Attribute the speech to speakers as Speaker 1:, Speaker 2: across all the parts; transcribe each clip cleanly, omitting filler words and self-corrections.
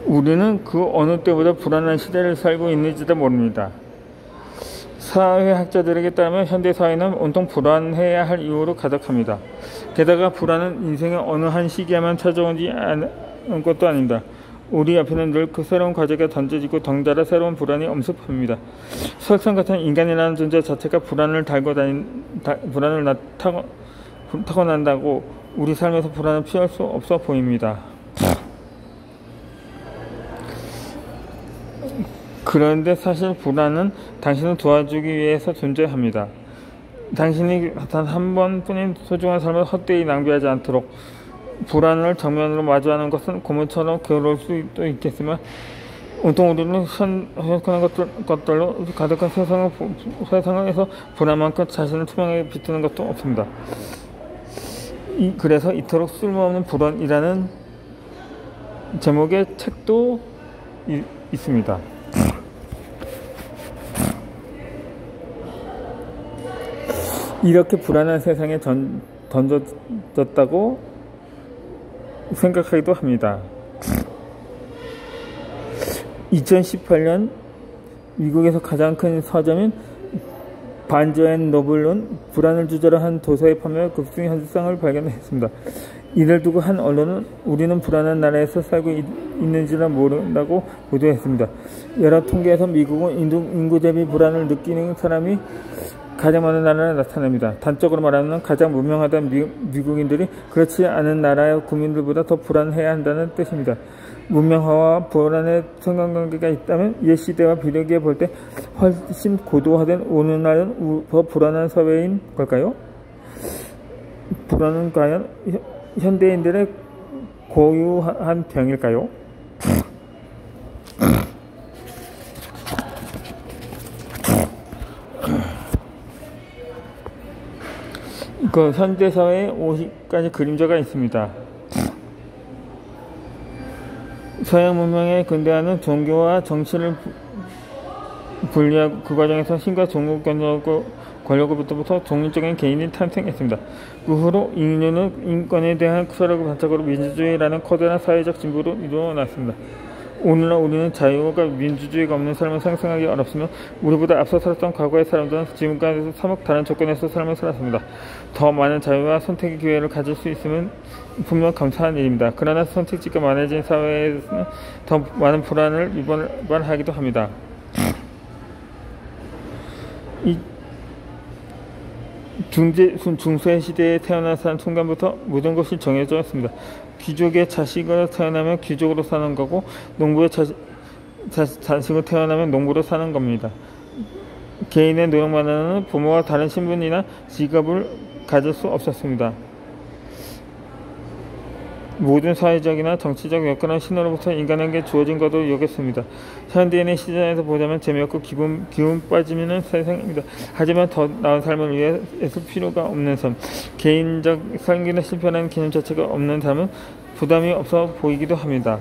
Speaker 1: 우리는 그 어느 때보다 불안한 시대를 살고 있는지도 모릅니다. 사회학자들에게 따르면 현대사회는 온통 불안해야 할 이유로 가득합니다. 게다가 불안은 인생의 어느 한 시기에만 찾아오지 않은 것도 아닙니다. 우리 앞에는 늘 그 새로운 과제가 던져지고 덩달아 새로운 불안이 엄습합니다. 설상 같은 인간이라는 존재 자체가 불안을 타고난다고 우리 삶에서 불안을 피할 수 없어 보입니다. 그런데 사실 불안은 당신을 도와주기 위해서 존재합니다. 당신이 단 한 번뿐인 소중한 삶을 헛되이 낭비하지 않도록 불안을 정면으로 마주하는 것은 고문처럼 괴로울 수도 있겠지만 온통 우리는 현혹한 것들로 가득한 세상에서 불안만큼 자신을 투명하게 비추는 것도 없습니다. 그래서 이토록 쓸모없는 불안이라는 제목의 책도 있습니다. 이렇게 불안한 세상에 던져졌다고 생각하기도 합니다. 2018년 미국에서 가장 큰 서점인 바른즈 앤 노블은 불안을 주제로 한 도서의 판매가 급증 현상을 발견했습니다. 이를 두고 한 언론은 우리는 불안한 나라에서 살고 있는지라 모른다고 보도했습니다. 여러 통계에서 미국은 인구 대비 불안을 느끼는 사람이 가장 많은 나라로 나타납니다. 단적으로 말하면 가장 문명하다는 미국인들이 그렇지 않은 나라의 국민들보다 더 불안해야 한다는 뜻입니다. 문명화와 불안의 상관관계가 있다면 옛 시대와 비교해 볼 때 훨씬 고도화된 오늘날은 더 불안한 사회인 걸까요? 불안은 과연 현대인들의 고유한 병일까요? 그 현대사회에 50가지 그림자가 있습니다. 서양 문명의 근대화는 종교와 정치를 분리하고 그 과정에서 신과 종교 권력으로부터 독립적인 개인이 탄생했습니다. 그 후로 인류는 인권에 대한 철학을 바탕으로 민주주의라는 커다란 사회적 진보로 이루어났습니다. 오늘날 우리는 자유가 민주주의가 없는 삶을 상상하기 어렵으며 우리보다 앞서 살았던 과거의 사람들은 지금까지 사뭇 다른 조건에서 삶을 살았습니다. 더 많은 자유와 선택의 기회를 가질 수 있으면 분명 감사한 일입니다. 그러나 선택지가 많아진 사회에서는 더 많은 불안을 유발하기도 합니다. 중세 시대에 태어난 순간부터 모든 것이 정해져 있습니다. 귀족의 자식으로 태어나면 귀족으로 사는 거고 농부의 자식으로 태어나면 농부로 사는 겁니다. 개인의 노력만으로는 부모와 다른 신분이나 직업을 가질 수 없었습니다. 모든 사회적이나 정치적 여건은 신으로부터 인간에게 주어진 것으로 여겼습니다. 현대인의 시선에서 보자면 재미없고 기운 빠지는 세상입니다. 하지만 더 나은 삶을 위해 애쓸 필요가 없는 삶, 개인적 삶이나 실패라는 개념 자체가 없는 삶은 부담이 없어 보이기도 합니다.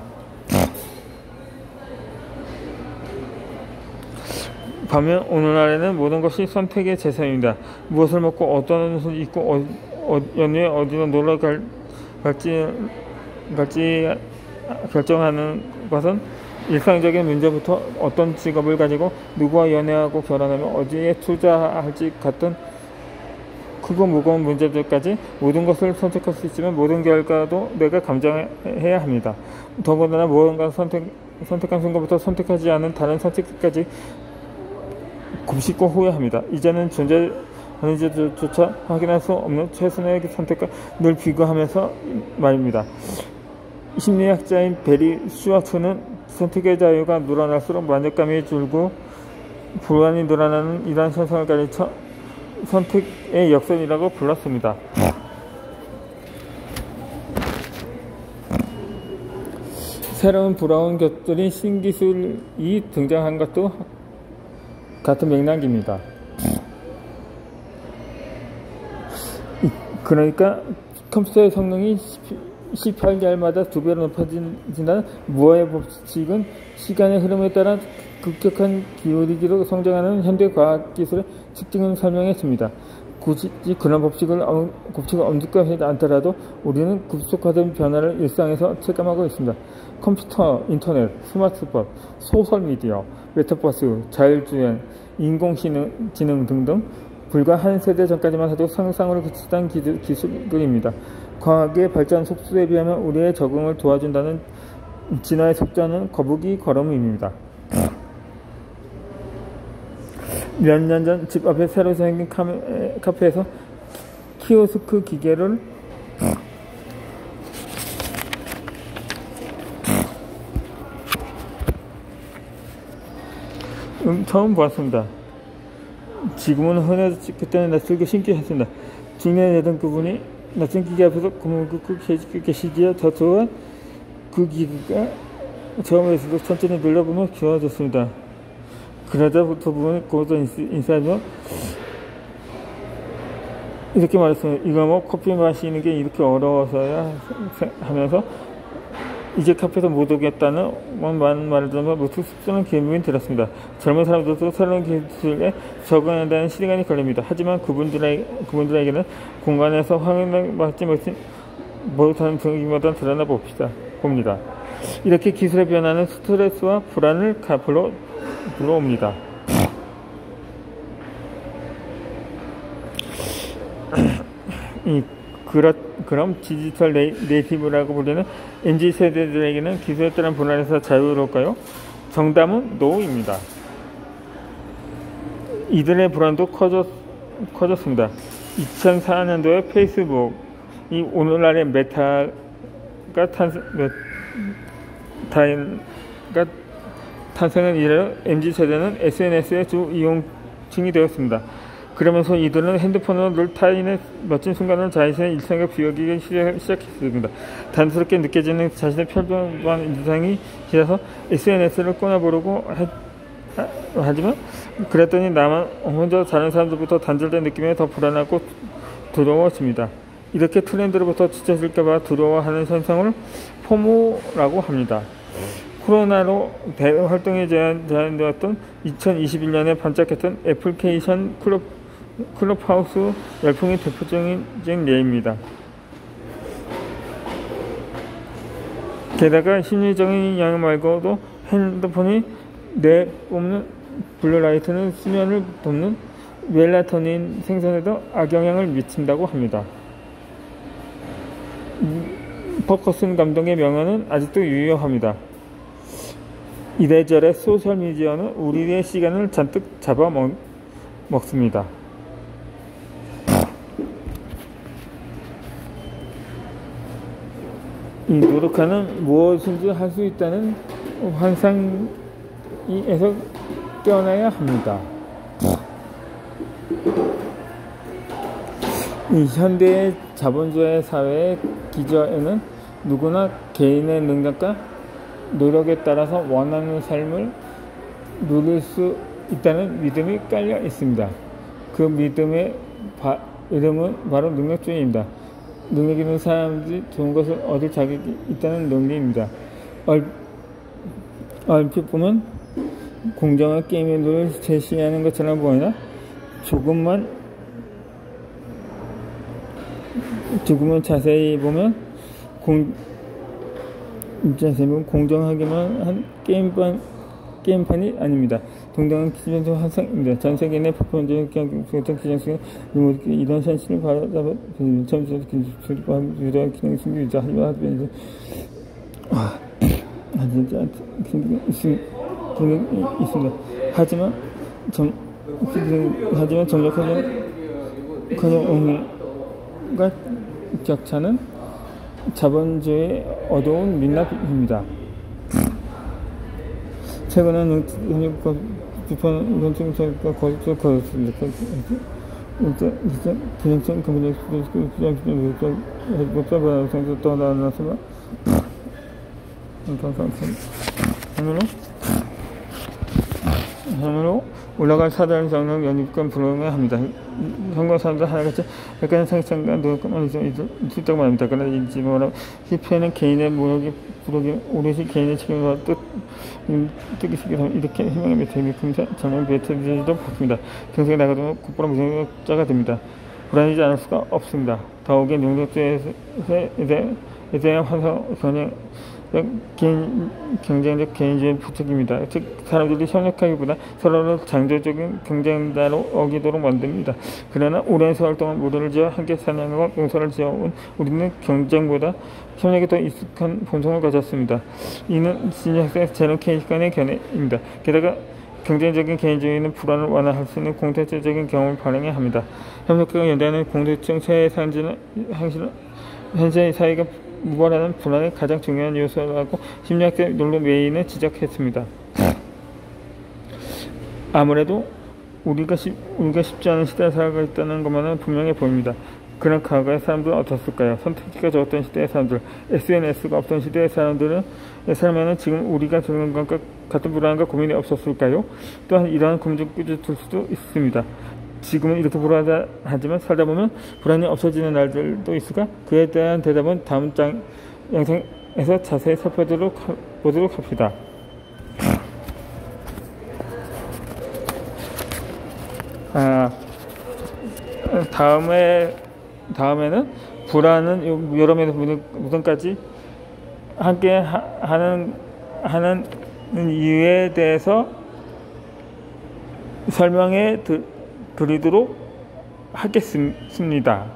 Speaker 1: 반면 오늘날에는 모든 것이 선택의 재산입니다. 무엇을 먹고 어떤 옷을 입고 연휴에 어디로 놀러 갈지 결정하는 것은 일상적인 문제부터 어떤 직업을 가지고 누구와 연애하고 결혼하면 어디에 투자할지 같은 크고 무거운 문제들까지 모든 것을 선택할 수 있지만 모든 결과도 내가 감정해야 합니다. 더군다나 무언가 선택한 순간부터 선택하지 않은 다른 선택까지 곱씹고 후회합니다. 이제는 존재하는지조차 확인할 수 없는 최선의 선택과 늘 비교하면서 말입니다. 심리학자인 베리 슈와츠는 선택의 자유가 늘어날수록 만족감이 줄고 불안이 늘어나는 이러한 현상을 가르쳐 선택의 역설이라고 불렀습니다. 새로운 부러운 것들인 신기술이 등장한 것도 같은 맥락입니다. 그러니까 컴퓨터의 성능이 18개월마다 2배로 높아진다는 무어의 법칙은 시간의 흐름에 따라 급격한 기울기로 성장하는 현대 과학기술의 특징을 설명해 줍니다. 굳이 그런 법칙을 엄격하지 않더라도 우리는 급속화된 변화를 일상에서 체감하고 있습니다. 컴퓨터, 인터넷, 스마트폰, 소셜미디어, 메타버스, 자율주행, 인공지능 등등 불과 한 세대 전까지만 해도 상상으로 그치던 기술들입니다. 과학의 발전 속도에 비하면 우리의 적응을 도와준다는 진화의 속도는 거북이 걸음입니다. 몇 년 전 집 앞에 새로 생긴 카페에서 키오스크 기계를 처음 보았습니다. 지금은 흔해졌지 그때는 낯설게 신기했습니다. 중년에 되던 그분이 낯선 기계 앞에서 고문을 긋고 계시기에 저 또한 그 기계가 처음에서도 천천히 눌러보며 귀여워졌습니다. 그러다 두 분은 거기서 인사하며 이렇게 말했습니다. 이거 뭐 커피 마시는 게 이렇게 어려워서야 하면서 이제 카페에서 못 오겠다는 말을 들으며 모두 씁쓸한 기분이 들었습니다. 젊은 사람들도 새로운 기술에 적응한다는 시간이 걸립니다. 하지만 그분들에게는 공간에서 확인을 받지 못하는 분위기마다 드러나 봅니다. 이렇게 기술의 변화는 스트레스와 불안을 불러옵니다. 그럼 디지털 네이티브라고 불리는 MZ세대들에게는 기술에 따른 불안에서 자유로울까요? 정답은 NO입니다. 이들의 불안도 커졌습니다. 2004년도에 페이스북이 오늘날의 메타가 탄생을 이래 MZ세대는 SNS의 주 이용층이 되었습니다. 그러면서 이들은 핸드폰으로 늘 타인의 멋진 순간을 자신의 일상과 비교하기 시작했습니다. 단스럽게 느껴지는 자신의 평범한 일상이 싫어서 SNS를 꺼내보려고 하지만 그랬더니 나만 혼자 다른 사람들부터 단절된 느낌에 더 불안하고 두려워집니다. 이렇게 트렌드로부터 뒤처질까봐 두려워하는 현상을 포모라고 합니다. 코로나로 대외 활동이 제한되었던 2021년에 반짝했던 애플리케이션 클럽하우스 열풍이 대표적인 예입니다. 게다가 심리적인 영향 말고도 핸드폰이 내뿜는 블루라이트는 수면을 돕는 멜라토닌 생성에도 악영향을 미친다고 합니다. 퍼커슨 감독의 명언은 아직도 유효합니다. 이래저래 소셜미디어는 우리의 시간을 잔뜩 잡아먹습니다. 이 노력하는 무엇인지 할 수 있다는 환상에서 깨어나야 합니다. 이 현대의 자본주의 사회의 기저에는 누구나 개인의 능력과 노력에 따라서 원하는 삶을 누릴 수 있다는 믿음이 깔려 있습니다. 그 믿음의 이름은 바로 능력주의입니다. 능력 있는 사람들이 좋은 것을 얻을 자격이 있다는 논리입니다. 얼핏 보면 공정한 게임의 룰을 제시하는 것처럼 보이나 조금만 자세히 보면 공정하게만 한 게임판이 아닙니다. 동등한 기준적 환상입니다. 전 세계 내 폭발적인 기준성은 이런 현실을 바라보는 점수적 기술과 유도한 기능성이 유지하지만 있습니다. 하지만 점력하는 옹과 격차는 자본주의의 어두운 민낯입니다. 최근에 능력과 비판 원칙과 거짓을 거였습니다. 기능성 검증 법사바상에서 또 나왔으면 하늘로 올라갈 사다리 장력 연립감 불응해야 합니다. 성공 사람들 하나같이 약간의 상상과 노력만 있다고 말합니다. 그러나 이지 뭐라 실패는 개인의 노력이 부족이 오롯이 개인의 책임과 뜻이 이렇게 희망의 메시지 금사 장면 메시지도 받습니다. 경쟁에 나가도 곧바로 무성자가 됩니다. 불안이지 않을 수가 없습니다. 더욱이 능력주의에 대한 환상 경쟁적 개인주의 부추깁니다. 즉 사람들이 협력하기보다 서로를 창조적인 경쟁자로 어기도록 만듭니다. 그러나 오랜 세월 동안 무리를 지어 함께 사냥하고 농사를 지어온 우리는 경쟁보다 협력에 더 익숙한 본성을 가졌습니다. 이는 신약의 제로 케이스간의 견해입니다. 게다가 경쟁적인 개인주의는 불안을 완화할 수 있는 공통적인 경험을 발행해야 합니다. 협력과 연대하는 공동체 세의 현재 사회가 무관하는 불안의 가장 중요한 요소라고 심리학자 롤로 메이는 지적했습니다. 아무래도 우리가 쉽지 않은 시대에 살아가고 있다는 것만은 분명해 보입니다. 그런 과거의 사람들은 어떻을까요? 선택지가 적었던 시대의 사람들, SNS가 없던 시대의 사람들은 삶에는 지금 우리가 겪는 것과 같은 불안과 고민이 없었을까요? 또한 이러한 고민을 꾸짖을 수도 있습니다. 지금은 이렇게 불안하지만 살다 보면 불안이 없어지는 날들도 있을까? 그에 대한 대답은 다음 영상에서 자세히 살펴보도록 합시다. 다음에는 불안은 여러 명의 무슨까지 함께 하는 이유에 대해서 설명해 드리도록 하겠습니다.